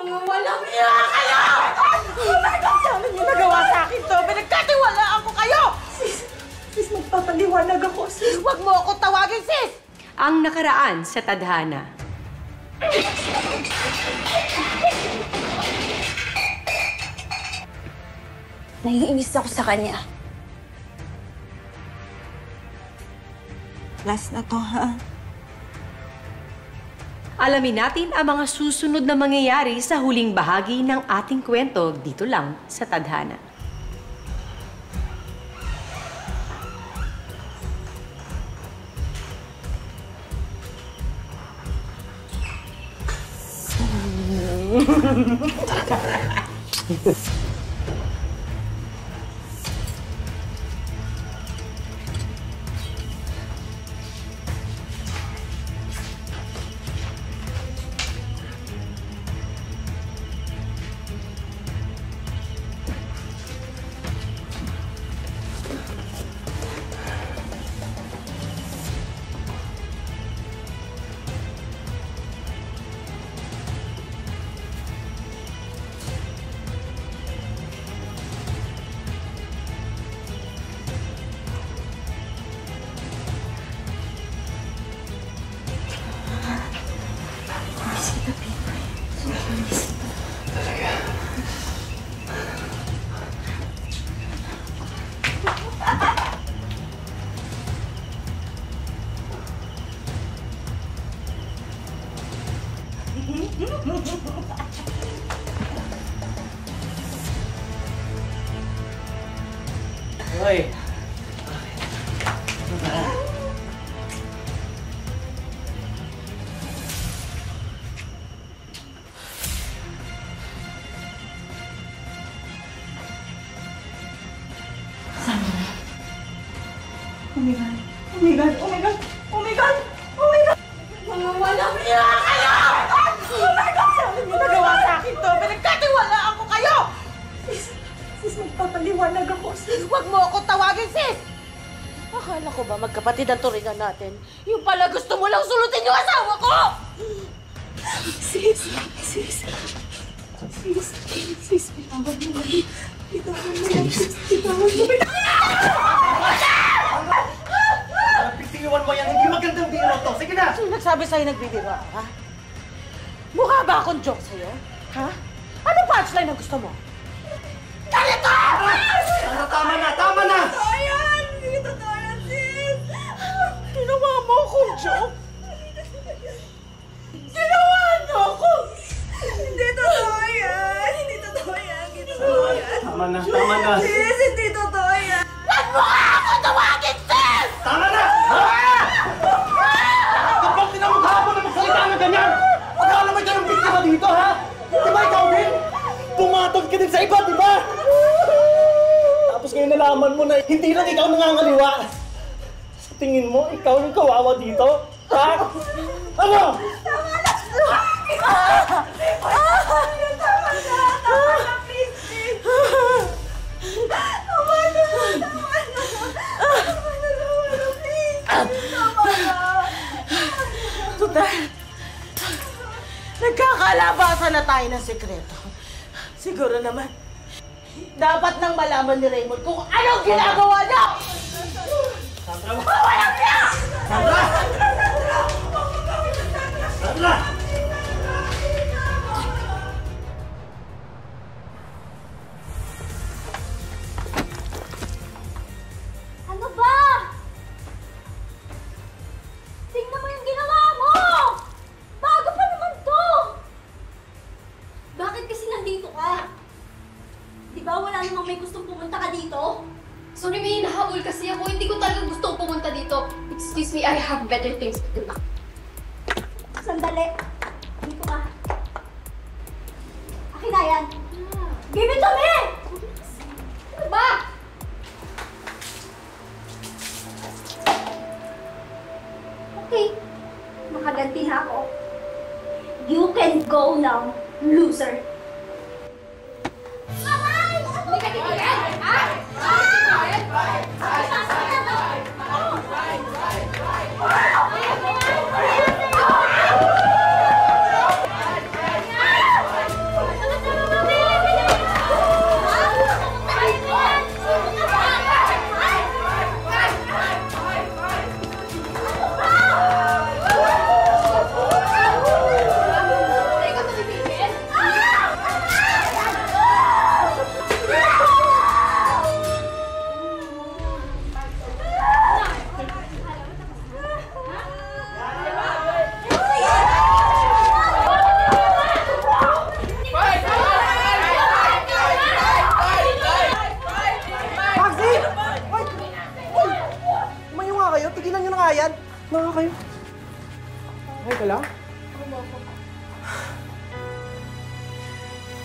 Mga walang iya kayo! Oh my God! Sana niyo nagawa sa akin to! Pinagkatiwalaan ko kayo! Sis, magpapaliwanag ako, sis. Huwag mo ako tawagin, sis! Ang nakaraan sa tadhana. Naiinis ako sa kanya. Last na to, ha? Alamin natin ang mga susunod na mangyayari sa huling bahagi ng ating kwento dito lang sa tadhana. Hoy! Oh my God! Oh my God! Oh my God! Oh my God! Oh my God! Mga walang iya kayo! Oh my God! Sana niyo nagawa sa akin to! Pinagkatiwalaan ko kayo! Sis, magpapaliwanag ako, sis. Huwag mo ako tawagin, sis! Akala ko ba magkapatid ang turingan natin? Yung pala gusto mo lang sulutin yung asawa ko! Sis, bitawan mo lang. Bitawan mo lang, sis. Bitawan mo. Pagtiniwan mo yan, hindi magandang biro to. Sige na! Sino nagsabi sa'yo nagbibiro ako, ha? Mukha ba akong joke sa'yo? Ha? Anong punchline ang gusto mo? Ganito! Tama na! Tama na! Totoo yan! Hindi totoo yan, sis! Ginawa mo akong joke? Ginawa niyo ako! Hindi totoo yan! Hindi totoo yan! Hindi totoo yan! Tama na! Tama na! Sis, hindi totoo yan! Huwag mo nga ako tawagin, sis! Tama na! Kapag tinamukha mo na magsalita na ganyan! Akala mo ikaw ang biktima dito, ha? Di ba ikaw din? Pumatol ka din sa iba, di ba? Tapos ngayon nalaman mo na hindi lang ikaw nangangaliwa. Sa tingin mo, ikaw yung kawawa dito? Ha? Ano? Tama na! Tama na, please, please! Tama na, please! Tama na! Total, nagkakalabasan na tayo ng sekreto. Siguro naman, dapat nang malaman ni Raymond kung anong ginagawa niya! Sandra! Walang niya! Sandra! Sandra! Ano ba? Tingnan mo yung ginawa mo! Bago pa naman to! Bakit kasi nandito ka? Di ba wala namang may gustong pumunta ka dito? Sorry, may hinahabol kasi ako. Hindi ko talaga gusto pumunta dito. Excuse me, I have better things to do. Sandali. Dito ka. Akin na yan. Give it to me! Ano ba? Okay. Nakaganti na ako. You can go now, loser. Hindi ka titigil, ha?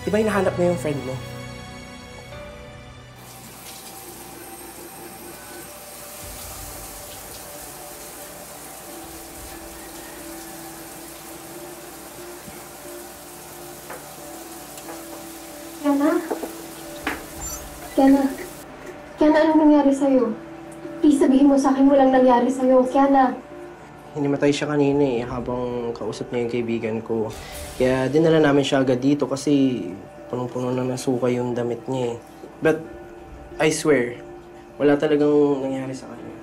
Di ba hinahanap mo yung friend mo? Kiana, anong nangyari sa'yo? Please sabihin mo sa akin walang nangyari sa'yo. Kiana. Hinimatay siya kanina habang kausap niya yung kaibigan ko. Kaya dinala namin siya agad dito kasi punong-puno na nasuka yung damit niya But, I swear, wala talagang nangyari sa kanya.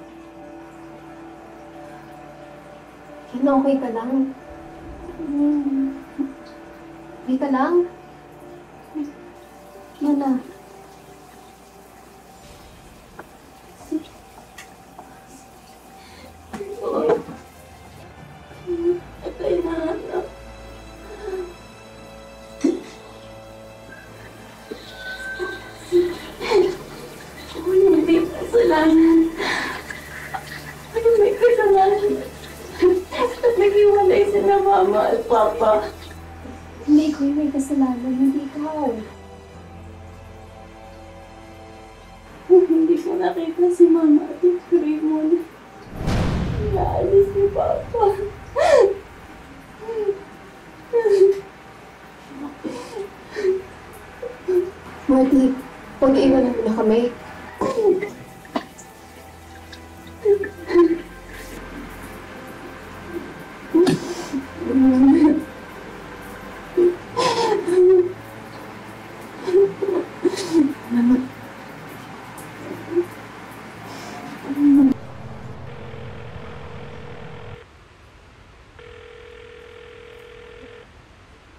Kiana, okay ka lang? Okay ka lang? Kiana. Mama at Papa. Hindi ko yung may kasalanan, hindi ikaw. Hindi ko nakita si Mama at si Raymond. Naalis si Papa. Marty, pag-iwanan mo na kami.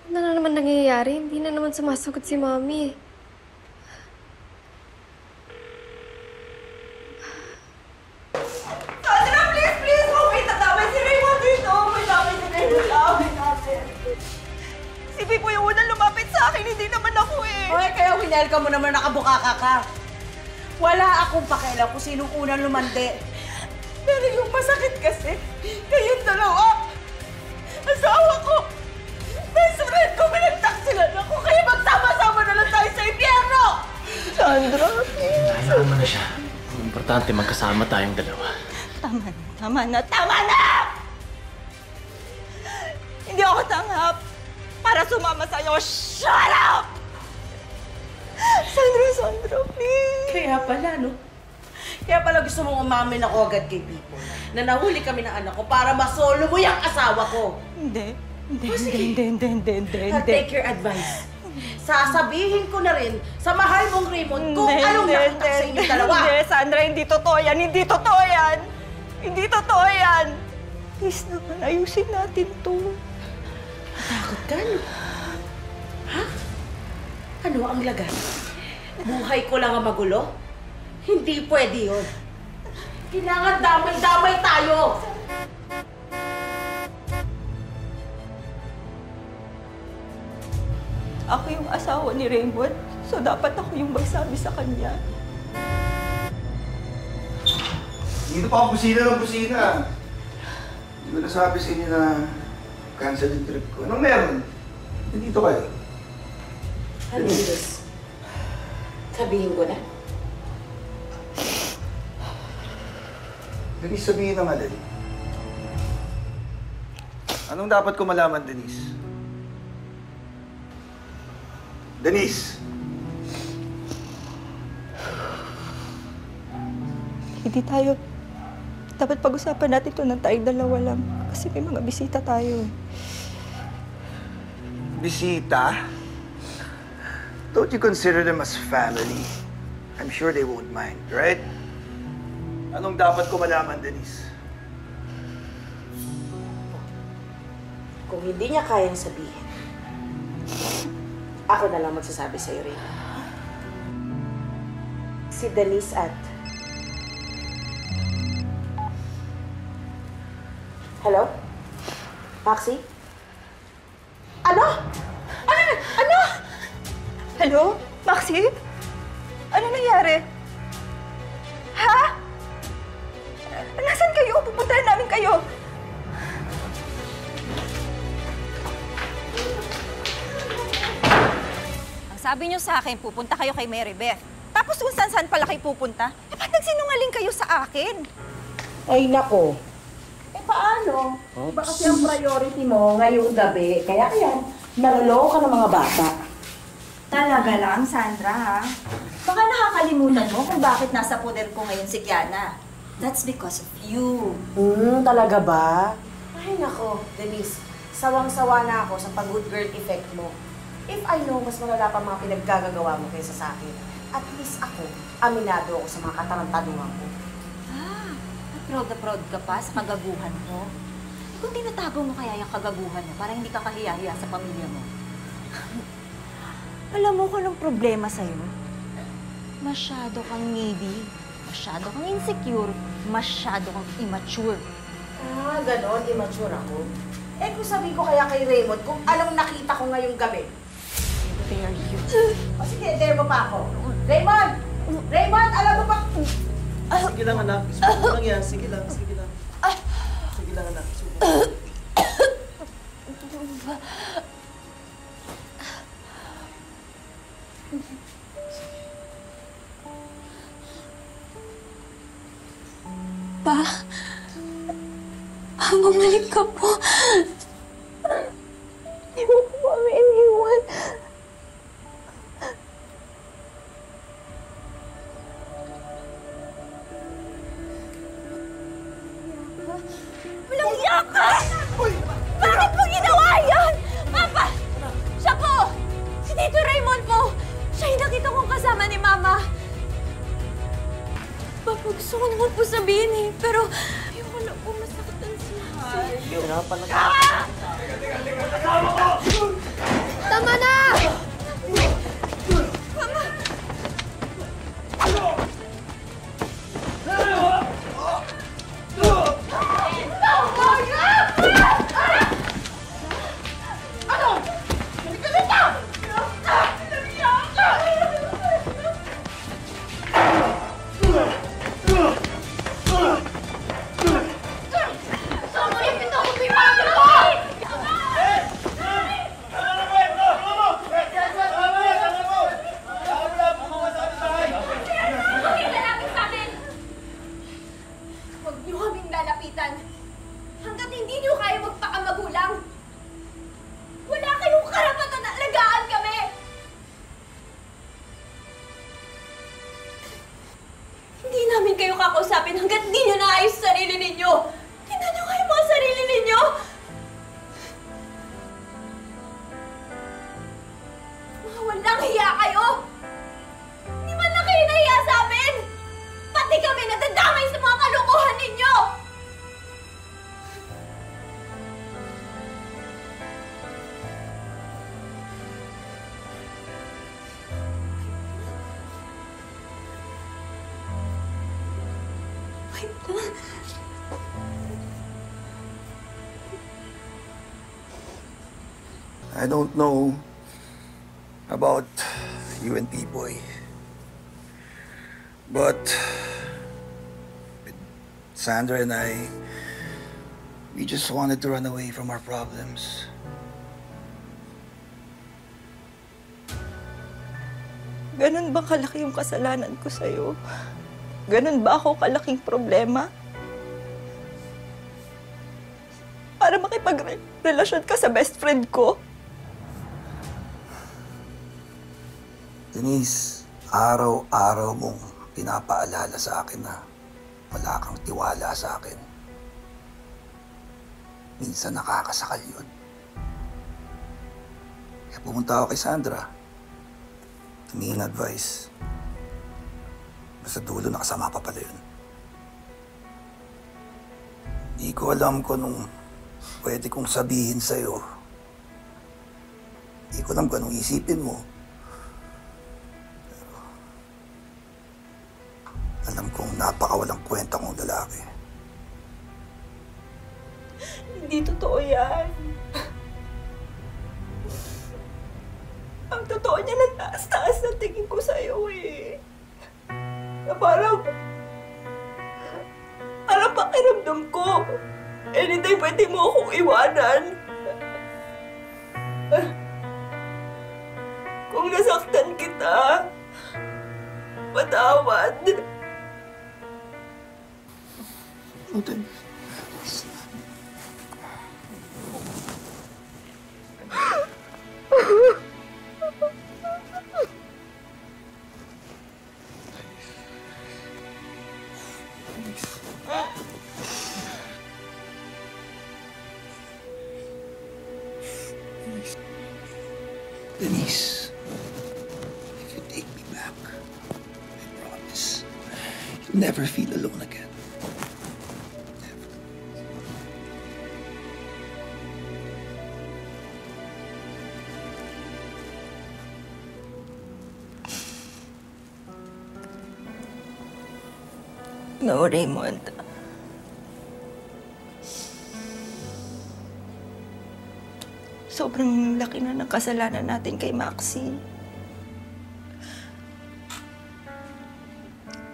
Ano na naman nangyayari? Hindi na naman sumasagot si Mami. Sandra, please! May tatawin si Raymond dito! May tatawin si Raymond! Awin natin! Si Pipo yung unang lumapit sa akin, hindi naman ako eh! Okay, kaya winelcome mo naman nakabukaka ka. Wala akong pakialam kung sinong unang lumandi. Pero yung masakit kasi, kayong dalawa! Asawa ko! Best friend ko, pinagtaksilan ako, kaya magsama-sama na lang tayo sa impyerno! Sandra, please! Hayaan mo na siya. Ang importante, magkasama tayong dalawa. Tama na! Hindi ako tanggap para sumama sa'yo. Shut up! Sandra, please! Kaya pala, no? Kaya pala gusto mong umamin ako agad kay Pipo na nahuli kami ng anak ko para masolo mo yung asawa ko. Hindi. I'll take your advice. Sasabihin ko na rin sa mahal mong Raymond kung anong nakatak sa inyong dalawa. Hindi, Sandra, hindi totoo yan! Please naman, ayusin natin to. Takot ka, no? Ha? Ano ang lagas? Buhay ko lang ang magulo? Hindi pwede yun. Kailangan damay-damay tayo! Ako yung asawa ni Raymond, so dapat ako yung magsabi sa kanya. Dito pa ako busina. Hindi ko nasabi sa inyo na cancel yung trip ko. Anong meron? Nandito kayo. Ano Diyos? Sabihin ko na. Denise, sabihin na nga, Dali. Anong dapat ko malaman, Denise? Denise! Hindi tayo... Dapat pag-usapan natin ito ng tayong dalawa lang. Kasi may mga bisita tayo. Bisita? Don't you consider them as family? I'm sure they won't mind, right? Anong dapat ko malaman, Denise? Kung hindi niya kayang sabihin, ako na lang magsasabi sa'yo rin. Si Denise at... Hello? Maxi? Ano? Hello? Maxi? Ano nangyari? Ha? Nasaan kayo? Pupuntahan namin kayo. Sabi niyo sa akin, pupunta kayo kay Mary Beth. Tapos kung saan pala kayo pupunta, ba't nagsinungaling kayo sa akin? Ay, nako. Paano? Iba kasi ang priority mo ngayong gabi. Kaya naloloko ka ng mga bata. Talaga lang, Sandra, ha? Baka nakakalimutan mo kung bakit nasa poder ko ngayon si Kiana. That's because of you. Talaga ba? Ay, nako, Denise. Sawang-sawa na ako sa pag-good girl effect mo. If I know, mas malala pa mga pinaggagawa mo kaysa sa akin. At least ako, aminado ako sa mga katarantaduhan ko. Proud na proud ka pa sa kagaguhan mo. Kung tinatago mo kaya yung kagaguhan mo para hindi ka kahiya-hiya sa pamilya mo. Alam mo kung anong problema sa'yo? Masyado kang needy, masyado kang insecure, masyado kang immature. Ganon, immature ako. Eh kung sabihin ko kaya kay Raymond kung anong nakita ko ngayong gabi. Dare you. O sige, dare mo pa ako. Raymond! Raymond, alam mo ba? Sige lang, anak. Isubo lang yan. Sige lang, sige lang. Sige lang, anak. Isubo lang. Pa, bumalik ka po. Hindi mo po kami iniwan. Walang iyak ka! Bakit mo ginawa yan? Papa! Siya po! Si Tito Raymond po! Siya yung nakita kong kasama ni Mama. Papa, gusto ko naman po sabihin eh. Pero ayoko na po masaktan siya. Tama na! Hanggat hindi niyo kaya magpakamagulang, wala kayong karapatan na alagaan kami! Hindi namin kayo kakausapin hanggat hindi niyo naayos sa sarili ninyo! Tingnan niyo kayo mga sarili ninyo! Mga walang hiya kayo! Hindi man lang kayo nahiya sa amin! Pati kami nadadamay sa mga kalokohan ninyo! I don't know about you and P-Boy, but with Sandra and I, we just wanted to run away from our problems. Ganun ba kalaki yung kasalanan ko sa'yo? Ganun ba ako kalaking problema? Para makipagrelasyon ka sa best friend ko? Denise, araw-araw mong pinapaalala sa akin na wala kang tiwala sa akin. Minsan nakakasakal yun. Kaya pumunta ako kay Sandra. Tumingin advice. Basta dulo nakasama pa pala yun. Hindi ko alam kung anong pwede kong sabihin sa'yo. Hindi ko alam kung anong isipin mo. Alam kong napakawalang kwenta kong lalaki. Hindi totoo yan. Ang totoo niya, nagtaas-taas na tingin ko sa'yo eh. Na parang pakiramdam ko. Anytime pwede mo akong iwanan. Kung nasaktan kita, patawad. Uten. Denise, if you take me back, I promise you'll never feel alone again. No, Raymond. Sobrang laki na ng kasalanan natin kay Maxine.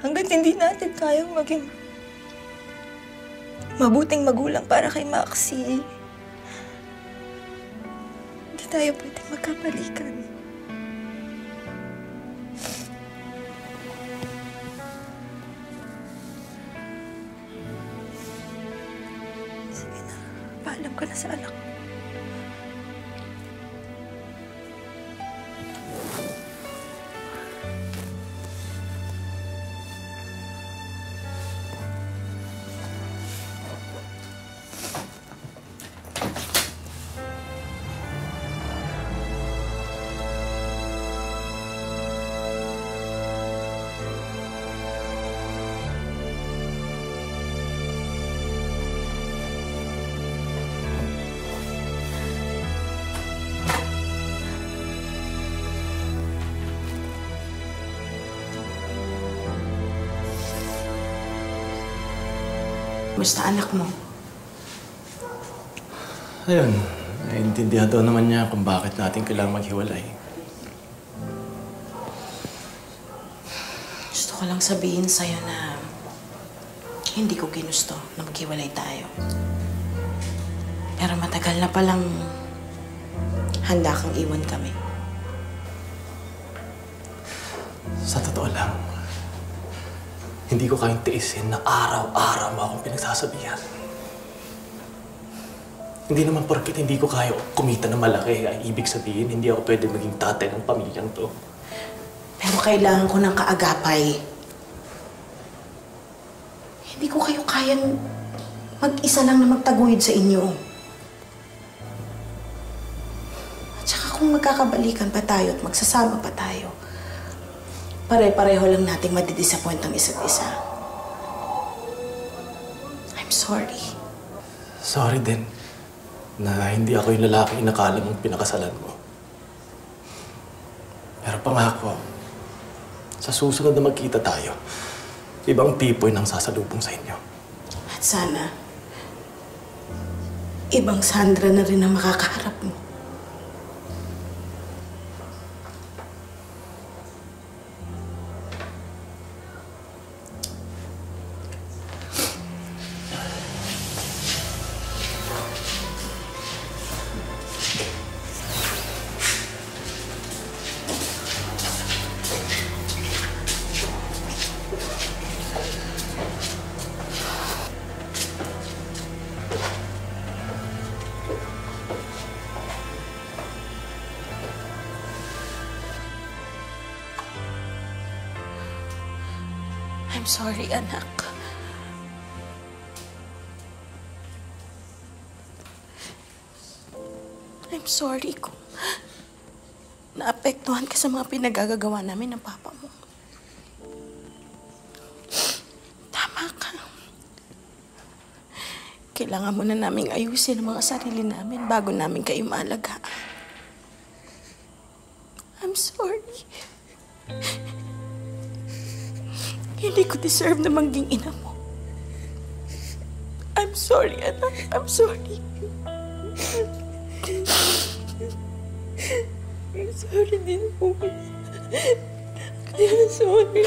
Hanggat hindi natin kayang maging mabuting magulang para kay Maxie, hindi tayo pwedeng magkabalikan. Sige na, paalam ka na sa anak mo. Basta anak mo. Ayun, naiintindihan daw naman niya kung bakit natin kailangang maghiwalay. Gusto ko lang sabihin sa'yo na hindi ko ginusto na maghiwalay tayo. Pero matagal na palang handa kang iwan kami. Sa totoo lang, hindi ko kayang tiisin na araw-araw mo akong pinagsasabihan. Hindi naman porket hindi ko kaya kumita ng malaki ay ibig sabihin hindi ako pwede maging tatay ng pamilyang to. Pero kailangan ko ng kaagapay. Hindi ko kayo kayang mag-isa lang na magtaguyod sa inyo. At saka kung magkakabalikan pa tayo at magsasama pa tayo, pare-pareho lang nating madidisappoint ang isa't isa. I'm sorry. Sorry din na hindi ako yung lalaki inakala mong pinakasalan mo. Pero pangako, sa susunod na magkita tayo, ibang tipo yung sasalubong sa inyo. At sana, ibang Sandra na rin ang makakaharap mo. I'm sorry, anak. I'm sorry kung naapektuhan ka sa mga pinagagagawa namin ng papa mo. Tama ka. Kailangan mo na naming ayusin ang mga sarili namin bago namin kayo maalagaan. I'm sorry. Hindi ko deserve na maging ina mo. I'm sorry, anak. I'm sorry. I'm sorry din po. Kaya sorry.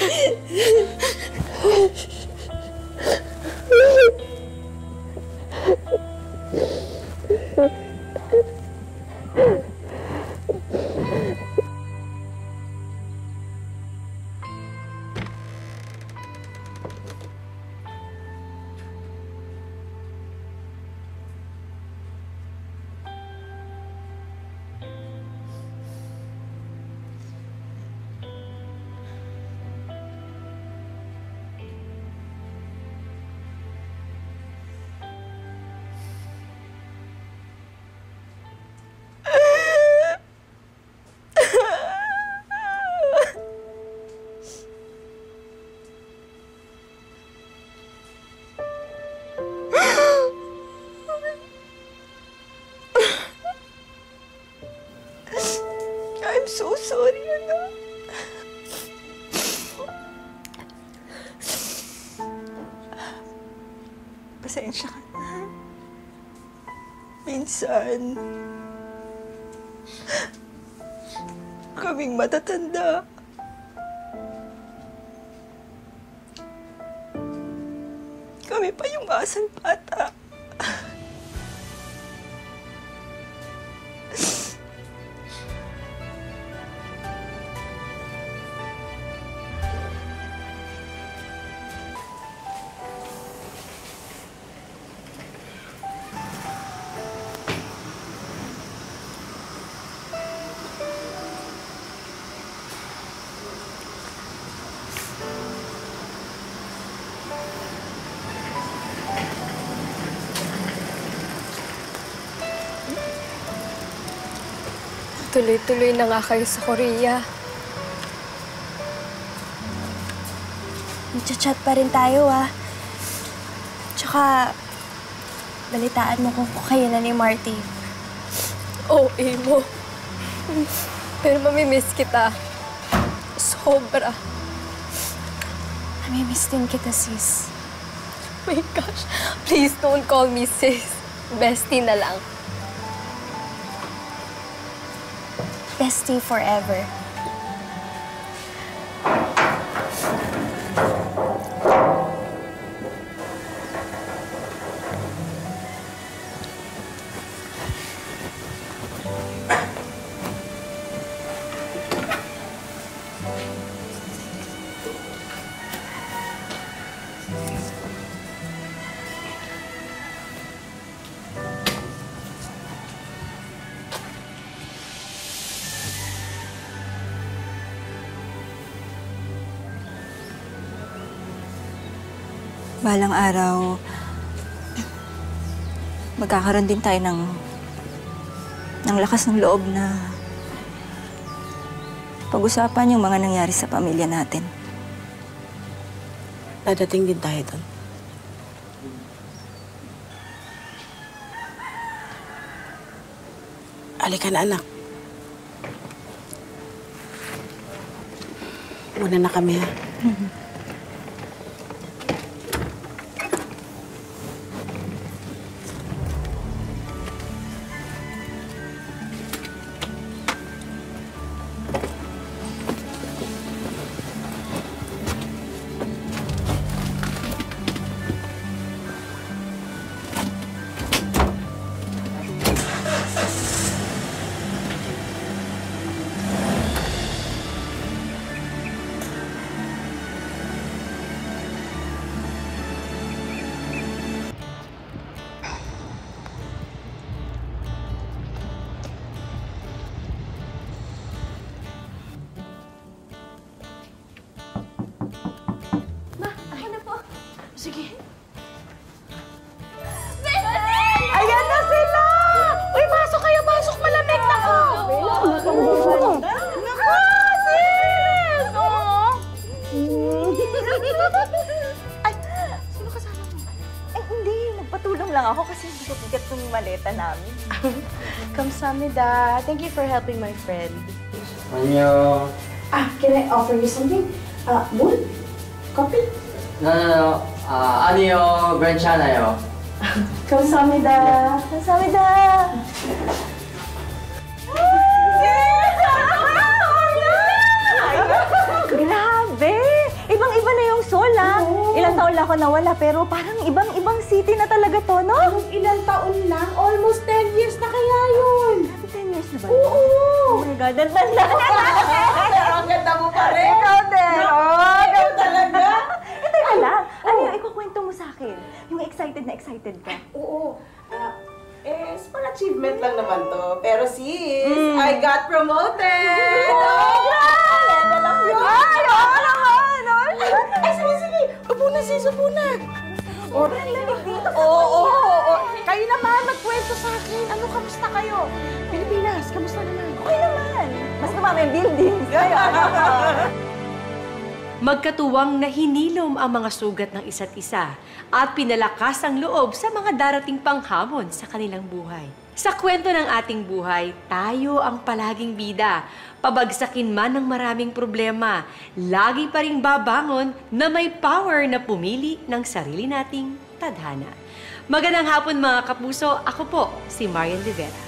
so sorry, anak. Pasensya ka na. Minsan, kaming matatanda, kami pa yung asang bata. Tuloy-tuloy na nga kayo sa Korea. Nagchat-chat pa rin tayo, ah. Tsaka, balitaan mo kung kayo na ni Marty. OA mo. Pero mamimiss kita. Sobra. Namimiss din kita, sis. Oh my gosh. Please don't call me sis. Bestie na lang. Bestie forever. Balang araw, magkakaroon din tayo ng lakas ng loob na pag-usapan yung mga nangyari sa pamilya natin. Dadating din tayo doon. Halika na, anak. Muna na kami, ha? Sige. Ayan na sila! Uy, pasok kayo, pasok! Malamig na ko! Naku, sis! Ay, sino kasama mo? Ay, hindi. Nagpatulong lang ako kasi bigat ng maleta namin. Kamsahamnida. Thank you for helping my friend. Annyeong. Can I offer you something? Moon? Coffee? No. 아니요, 괜찮아요. 감사합니다. Kamsahamnida! Grabe! Ibang-iba na yung Seoul, ah. Ilang taon lang ako nawala, pero parang ibang-ibang city na talaga to, no? Ilang taon lang? Almost 10 years na kaya yun. 10 years na ba? Oo! Oh my God, ang tanda. Pero ang ganda mo pa rin. Ikaw din. Oh, Ikaw talaga. Teka lang. Ano yung ikukwento mo sa akin? Yung excited na excited ka? Oo. Small achievement lang naman to. Pero sis, I got promoted! Level up yun! Ay, oo naman! Ay, sige. Upo na sis, upo na. Sobrang lamig dito. Oo. Kayo naman, magkwento sa akin. Ano, kamusta kayo? Pilipinas, kamusta naman? Okay naman. Mas dumami ang buildings. Magkatuwang na hinilom ang mga sugat ng isa't isa at pinalakas ang loob sa mga darating pang hamon sa kanilang buhay. Sa kwento ng ating buhay, tayo ang palaging bida. Pabagsakin man ng maraming problema, lagi pa ring babangon na may power na pumili ng sarili nating tadhana. Magandang hapon mga kapuso, ako po si Marian Rivera.